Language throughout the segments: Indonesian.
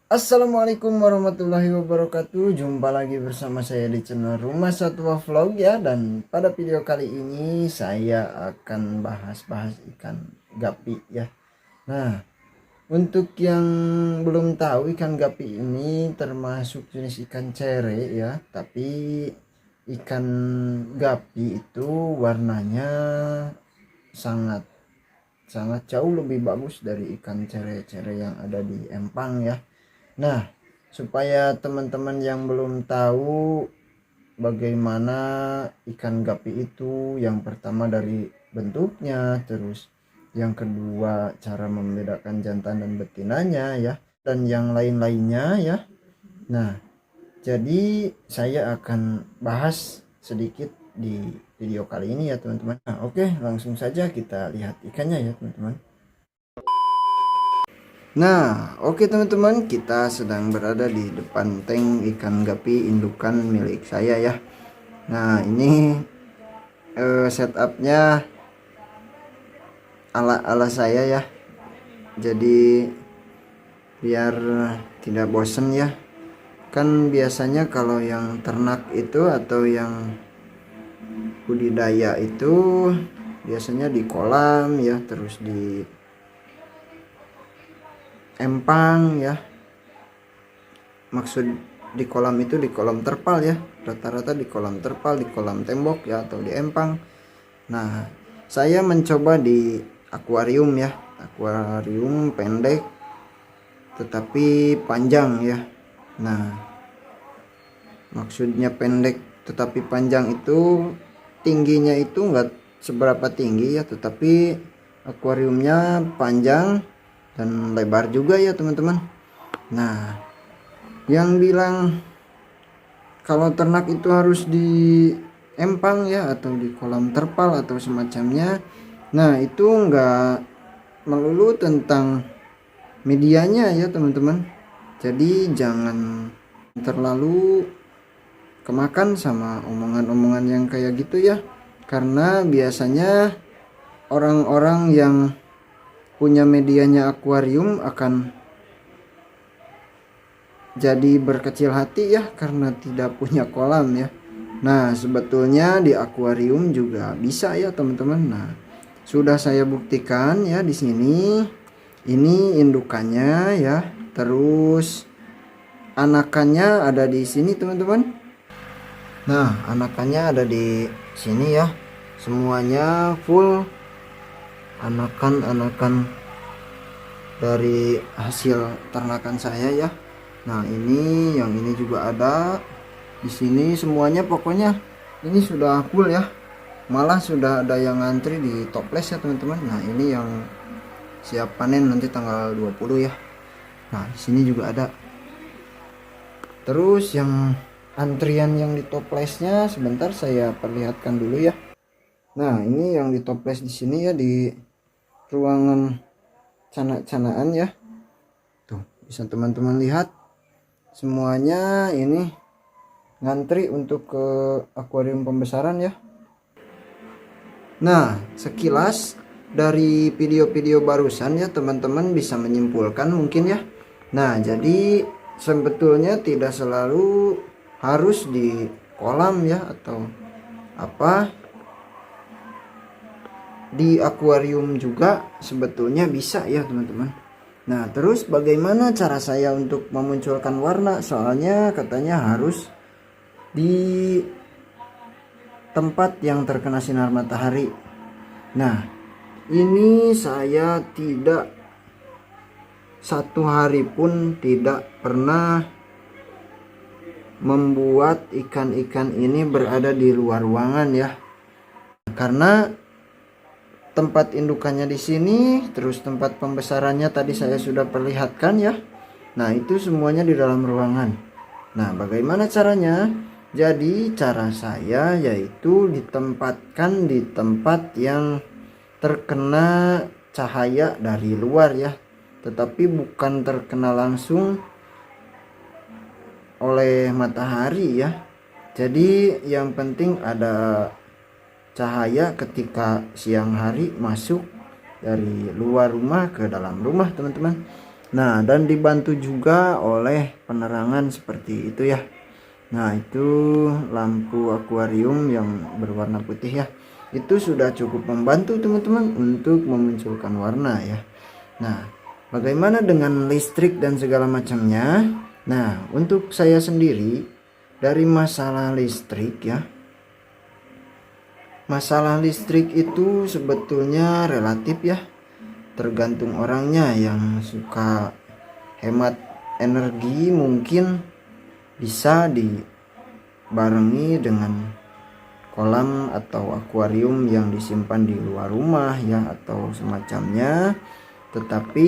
Assalamualaikum warahmatullahi wabarakatuh. Jumpa lagi bersama saya di channel Rumah Satwa Vlog ya. Dan pada video kali ini saya akan bahas ikan gapi ya. Nah, untuk yang belum tahu, ikan gapi ini termasuk jenis ikan cere ya. Tapi ikan gapi itu warnanya sangat sangat jauh lebih bagus dari ikan cere-cere yang ada di empang ya. Nah, supaya teman-teman yang belum tahu bagaimana ikan gapi itu, yang pertama dari bentuknya, terus yang kedua cara membedakan jantan dan betinanya ya, dan yang lain-lainnya ya. Nah, jadi saya akan bahas sedikit di video kali ini ya teman-teman. Nah, oke, langsung saja kita lihat ikannya ya teman-teman. Nah, oke teman-teman, kita sedang berada di depan tank ikan gapi indukan milik saya ya. Nah, ini setupnya ala-ala saya ya. Jadi biar tidak bosen ya. Kan biasanya kalau yang ternak itu atau yang budidaya itu biasanya di kolam ya, terus di empang ya. Maksud di kolam itu di kolam terpal ya, rata-rata di kolam terpal, di kolam tembok ya, atau di empang. Nah, saya mencoba di akuarium ya, akuarium pendek tetapi panjang ya. Nah, maksudnya pendek tetapi panjang itu tingginya itu enggak seberapa tinggi ya, tetapi akuariumnya panjang dan lebar juga ya teman-teman. Nah, yang bilang kalau ternak itu harus di empang ya, atau di kolam terpal atau semacamnya, nah itu enggak melulu tentang medianya ya teman-teman. Jadi jangan terlalu kemakan sama omongan-omongan yang kayak gitu ya, karena biasanya orang-orang yang punya medianya akuarium akan jadi berkecil hati ya karena tidak punya kolam ya. Nah, sebetulnya di akuarium juga bisa ya teman-teman. Nah, sudah saya buktikan ya di sini. Ini indukannya ya. Terus anakannya ada di sini teman-teman. Nah, anakannya ada di sini ya. Semuanya full anakan-anakan dari hasil ternakan saya ya. Nah, yang ini juga ada di sini, semuanya pokoknya ini sudah full ya. Malah sudah ada yang ngantri di toples ya teman-teman. Nah, ini yang siap panen nanti tanggal 20 ya. Nah, di sini juga ada. Terus yang antrian yang di toplesnya sebentar saya perlihatkan dulu ya. Nah, ini yang di toples di sini ya, di ruangan canak-canakan ya. Tuh, bisa teman-teman lihat. Semuanya ini ngantri untuk ke akuarium pembesaran ya. Nah, sekilas dari video-video barusan ya teman-teman bisa menyimpulkan mungkin ya. Nah, jadi sebetulnya tidak selalu harus di kolam ya, atau apa, di akuarium juga sebetulnya bisa ya teman-teman. Nah, terus bagaimana cara saya untuk memunculkan warna? Soalnya katanya harus di tempat yang terkena sinar matahari. Nah, ini saya tidak satu hari pun tidak pernah membuat ikan-ikan ini berada di luar ruangan ya. Karena tempat indukannya di sini, terus tempat pembesarannya tadi saya sudah perlihatkan ya. Nah, itu semuanya di dalam ruangan. Nah, bagaimana caranya? Jadi cara saya yaitu ditempatkan di tempat yang terkena cahaya dari luar ya, tetapi bukan terkena langsung oleh matahari ya. Jadi yang penting ada cahaya ketika siang hari masuk dari luar rumah ke dalam rumah teman-teman. Nah, dan dibantu juga oleh penerangan seperti itu ya. Nah, itu lampu akuarium yang berwarna putih ya. Itu sudah cukup membantu teman-teman untuk memunculkan warna ya. Nah, bagaimana dengan listrik dan segala macamnya? Nah, untuk saya sendiri dari masalah listrik ya. Masalah listrik itu sebetulnya relatif ya. Tergantung orangnya. Yang suka hemat energi mungkin bisa dibarengi dengan kolam atau akuarium yang disimpan di luar rumah ya, atau semacamnya. Tetapi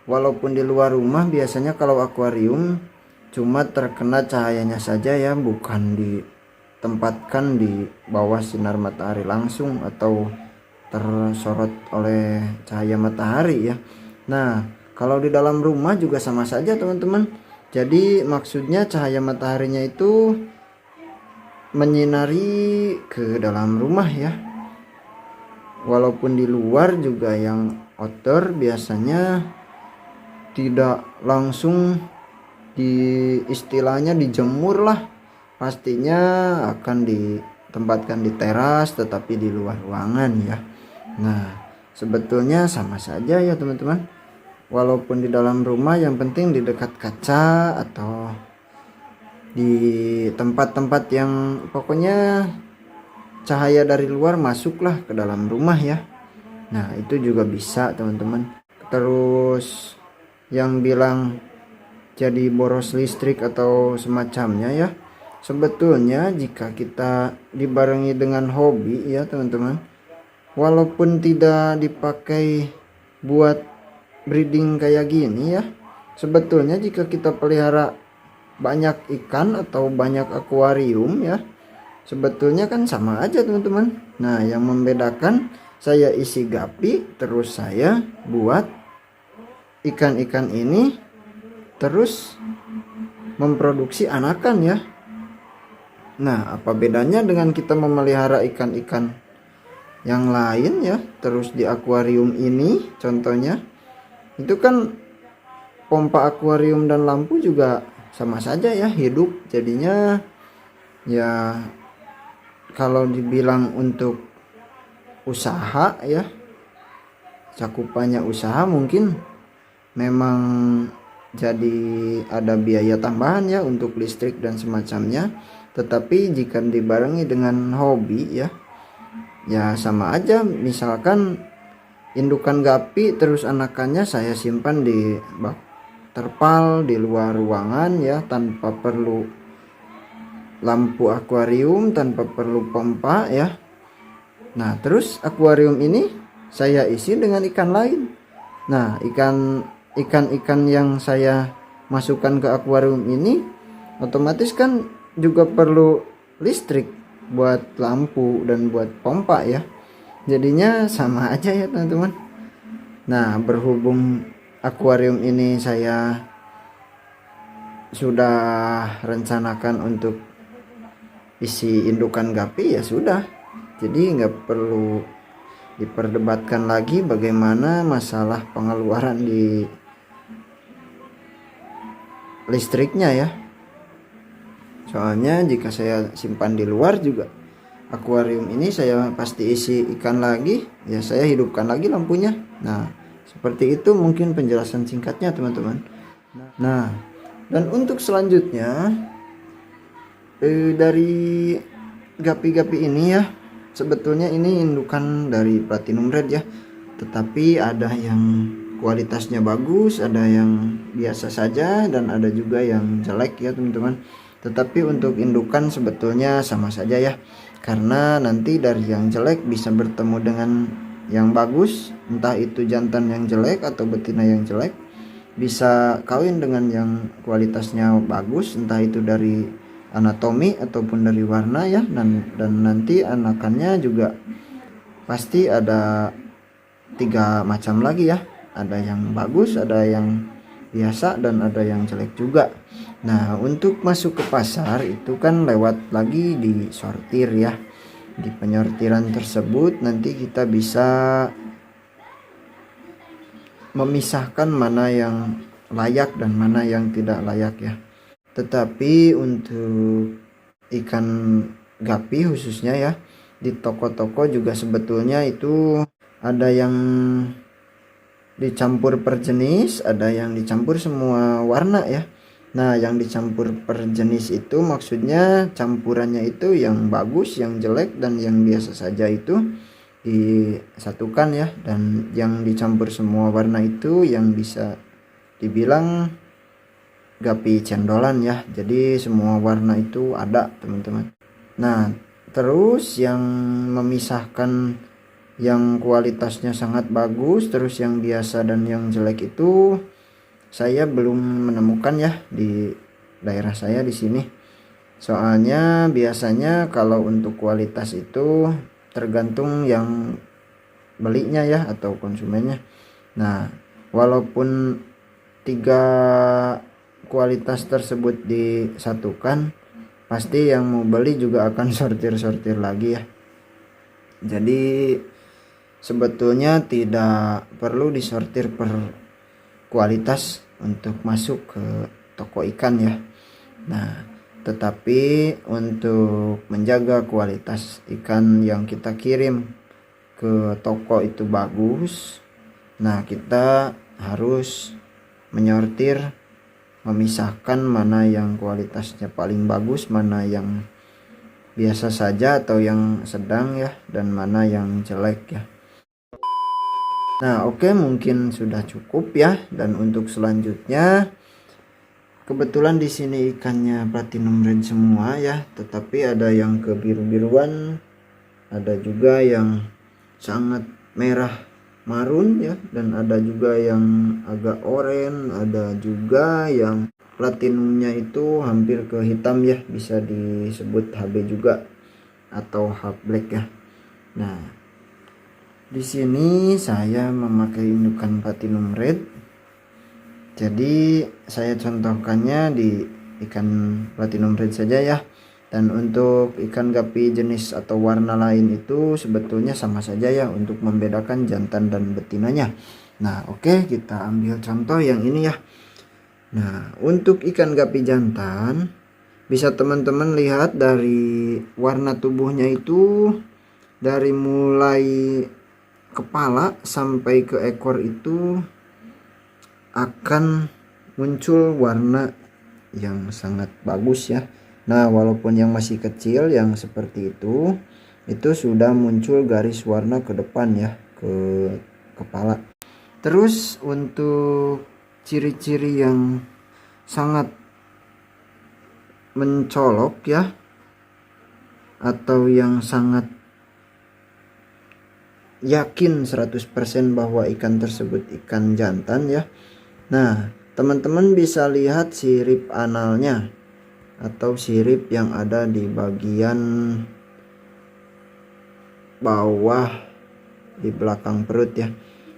walaupun di luar rumah, biasanya kalau akuarium cuma terkena cahayanya saja ya, bukan ditempatkan di bawah sinar matahari langsung atau tersorot oleh cahaya matahari ya. Nah, kalau di dalam rumah juga sama saja teman-teman. Jadi maksudnya cahaya mataharinya itu menyinari ke dalam rumah ya. Walaupun di luar juga yang outdoor biasanya tidak langsung istilahnya dijemur lah. Pastinya akan ditempatkan di teras tetapi di luar ruangan ya. Nah, sebetulnya sama saja ya teman-teman. Walaupun di dalam rumah, yang penting di dekat kaca atau di tempat-tempat yang pokoknya cahaya dari luar masuklah ke dalam rumah ya. Nah, itu juga bisa teman-teman. Terus yang bilang jadi boros listrik atau semacamnya ya, sebetulnya jika kita dibarengi dengan hobi ya teman-teman, walaupun tidak dipakai buat breeding kayak gini ya, sebetulnya jika kita pelihara banyak ikan atau banyak akuarium ya, sebetulnya kan sama aja teman-teman. Nah, yang membedakan saya isi gapi, terus saya buat ikan-ikan ini terus memproduksi anakan ya. Nah, apa bedanya dengan kita memelihara ikan-ikan yang lain ya, terus di akuarium ini contohnya, itu kan pompa akuarium dan lampu juga sama saja ya, hidup. Jadinya ya kalau dibilang untuk usaha ya, cakupannya usaha, mungkin memang jadi ada biaya tambahan ya untuk listrik dan semacamnya. Tetapi jika dibarengi dengan hobi ya, ya sama aja. Misalkan indukan gapi terus anakannya saya simpan di bak terpal di luar ruangan ya, tanpa perlu lampu akuarium, tanpa perlu pompa ya. Nah, terus akuarium ini saya isi dengan ikan lain. Nah, ikan yang saya masukkan ke akuarium ini otomatis kan juga perlu listrik buat lampu dan buat pompa ya. Jadinya sama aja ya teman-teman. Nah, berhubung akuarium ini saya sudah rencanakan untuk isi indukan gapi, ya sudah. Jadi nggak perlu diperdebatkan lagi bagaimana masalah pengeluaran di listriknya ya. Soalnya jika saya simpan di luar juga, akuarium ini saya pasti isi ikan lagi, ya saya hidupkan lagi lampunya. Nah, seperti itu mungkin penjelasan singkatnya teman-teman. Nah, dan untuk selanjutnya dari gapi-gapi ini ya, sebetulnya ini indukan dari Platinum Red ya, tetapi ada yang kualitasnya bagus, ada yang biasa saja, dan ada juga yang jelek ya teman-teman. Tetapi untuk indukan sebetulnya sama saja ya, karena nanti dari yang jelek bisa bertemu dengan yang bagus, entah itu jantan yang jelek atau betina yang jelek, bisa kawin dengan yang kualitasnya bagus, entah itu dari anatomi ataupun dari warna ya. Dan nanti anakannya juga pasti ada 3 macam lagi ya, ada yang bagus, ada yang biasa, dan ada yang jelek juga. Nah, untuk masuk ke pasar itu kan lewat lagi di sortir ya. Di penyortiran tersebut nanti kita bisa memisahkan mana yang layak dan mana yang tidak layak ya. Tetapi untuk ikan gapi khususnya ya, di toko-toko juga sebetulnya itu ada yang dicampur per jenis, ada yang dicampur semua warna ya. Nah, yang dicampur per jenis itu maksudnya campurannya itu yang bagus, yang jelek, dan yang biasa saja itu disatukan ya. Dan yang dicampur semua warna itu yang bisa dibilang gapi cendolan ya. Jadi semua warna itu ada teman-teman. Nah, terus yang memisahkan yang kualitasnya sangat bagus terus yang biasa dan yang jelek itu saya belum menemukan ya di daerah saya di sini. Soalnya biasanya kalau untuk kualitas itu tergantung yang belinya ya atau konsumennya. Nah, walaupun tiga kualitas tersebut disatukan, pasti yang mau beli juga akan sortir-sortir lagi ya. Jadi sebetulnya tidak perlu disortir per kualitas untuk masuk ke toko ikan ya. Nah, tetapi untuk menjaga kualitas ikan yang kita kirim ke toko itu bagus, nah kita harus menyortir, memisahkan mana yang kualitasnya paling bagus, mana yang biasa saja atau yang sedang ya, dan mana yang jelek ya. Nah, oke, mungkin sudah cukup ya. Dan untuk selanjutnya, kebetulan di sini ikannya platinum red semua ya, tetapi ada yang kebiru-biruan, ada juga yang sangat merah marun ya, dan ada juga yang agak oranye, ada juga yang platinumnya itu hampir ke hitam ya, bisa disebut HB juga atau half black ya. Nah, di sini saya memakai indukan platinum red. Jadi saya contohkannya di ikan platinum red saja ya. Dan untuk ikan gapi jenis atau warna lain itu sebetulnya sama saja ya untuk membedakan jantan dan betinanya. Nah, oke, kita ambil contoh yang ini ya. Nah, untuk ikan gapi jantan bisa teman-teman lihat dari warna tubuhnya itu, dari mulai kepala sampai ke ekor itu akan muncul warna yang sangat bagus ya. Nah, walaupun yang masih kecil yang seperti itu sudah muncul garis warna ke depan ya, ke kepala. Terus untuk ciri-ciri yang sangat mencolok ya, atau yang sangat yakin 100% bahwa ikan tersebut ikan jantan ya. Nah, teman-teman bisa lihat sirip analnya atau sirip yang ada di bagian bawah di belakang perut ya.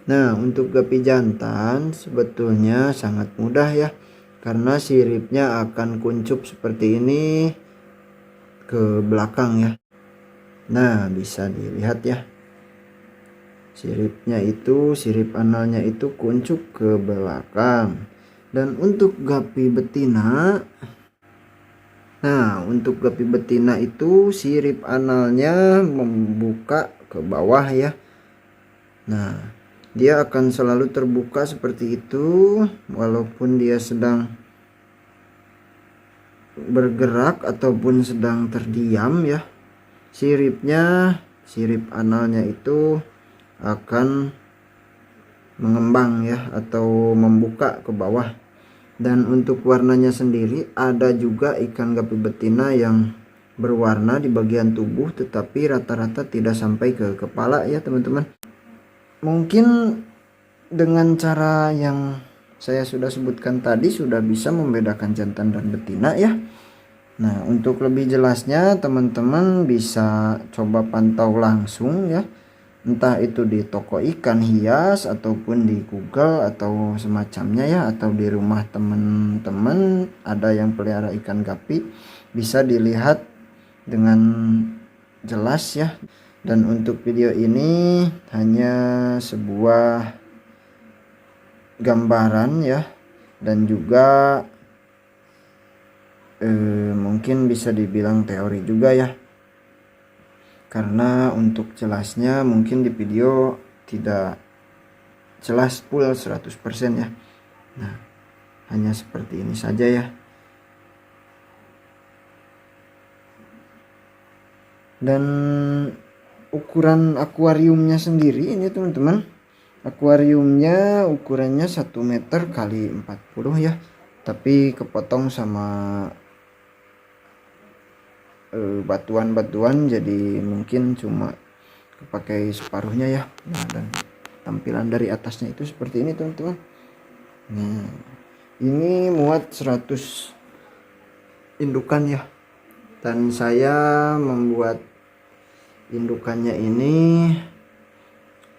Nah, untuk gapi jantan sebetulnya sangat mudah ya, karena siripnya akan kuncup seperti ini ke belakang ya. Nah, bisa dilihat ya, siripnya itu, sirip analnya itu kuncup ke belakang. Dan untuk gapi betina, nah untuk gapi betina itu sirip analnya membuka ke bawah ya. Nah, dia akan selalu terbuka seperti itu walaupun dia sedang bergerak ataupun sedang terdiam ya. Siripnya, sirip analnya itu akan mengembang ya atau membuka ke bawah. Dan untuk warnanya sendiri, ada juga ikan gapi betina yang berwarna di bagian tubuh tetapi rata-rata tidak sampai ke kepala ya teman-teman. Mungkin dengan cara yang saya sudah sebutkan tadi sudah bisa membedakan jantan dan betina ya. Nah, untuk lebih jelasnya teman-teman bisa coba pantau langsung ya, entah itu di toko ikan hias ataupun di Google atau semacamnya ya, atau di rumah teman-teman ada yang pelihara ikan gapi, bisa dilihat dengan jelas ya. Dan untuk video ini hanya sebuah gambaran ya, dan juga mungkin bisa dibilang teori juga ya, karena untuk jelasnya mungkin di video tidak jelas full 100% ya. Nah, hanya seperti ini saja ya. Dan ukuran akuariumnya sendiri ini teman-teman, akuariumnya ukurannya 1 meter kali 40 ya, tapi kepotong sama batuan-batuan, jadi mungkin cuma kepakai separuhnya ya. Nah, dan tampilan dari atasnya itu seperti ini teman-teman. Nah, ini muat 100 indukan ya, dan saya membuat indukannya ini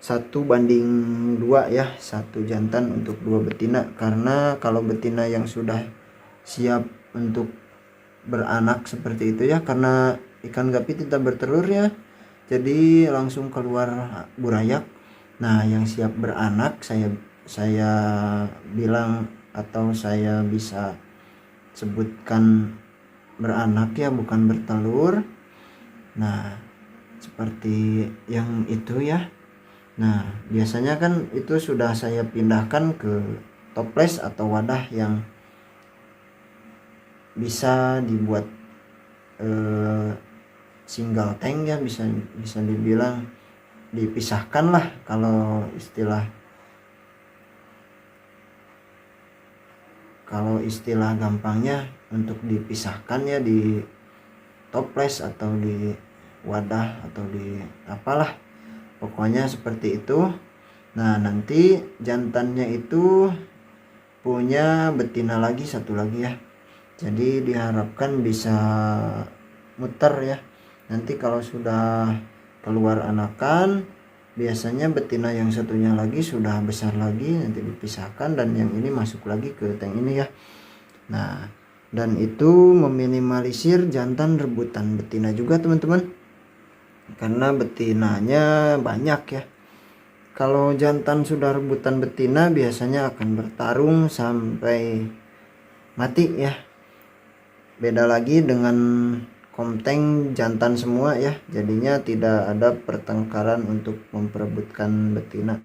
1:2 ya, 1 jantan untuk 2 betina, karena kalau betina yang sudah siap untuk beranak seperti itu ya, karena ikan gapi tidak bertelur ya, jadi langsung keluar burayak. Nah, yang siap beranak saya bilang, atau saya bisa sebutkan beranak ya, bukan bertelur. Nah, seperti yang itu ya. Nah, biasanya kan itu sudah saya pindahkan ke toples atau wadah yang bisa dibuat single tank ya, bisa dibilang dipisahkan lah kalau istilah gampangnya, untuk dipisahkan ya di toples atau di wadah atau di apalah, pokoknya seperti itu. Nah, nanti jantannya itu punya betina lagi, 1 lagi ya, jadi diharapkan bisa muter ya. Nanti kalau sudah keluar anakan, biasanya betina yang satunya lagi sudah besar lagi, nanti dipisahkan dan yang ini masuk lagi ke tank ini ya. Nah, dan itu meminimalisir jantan rebutan betina juga teman-teman, karena betinanya banyak ya. Kalau jantan sudah rebutan betina biasanya akan bertarung sampai mati ya. Beda lagi dengan komteng jantan semua ya, jadinya tidak ada pertengkaran untuk memperebutkan betina.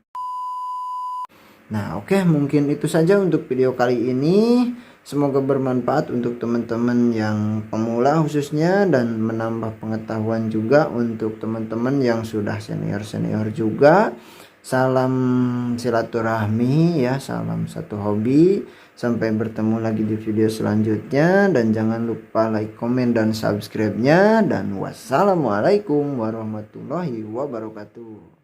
Nah, oke, mungkin itu saja untuk video kali ini. Semoga bermanfaat untuk teman-teman yang pemula khususnya, dan menambah pengetahuan juga untuk teman-teman yang sudah senior-senior juga. Salam silaturahmi ya, salam satu hobi. Sampai bertemu lagi di video selanjutnya, dan jangan lupa like, komen, dan subscribe-nya. Dan wassalamualaikum warahmatullahi wabarakatuh.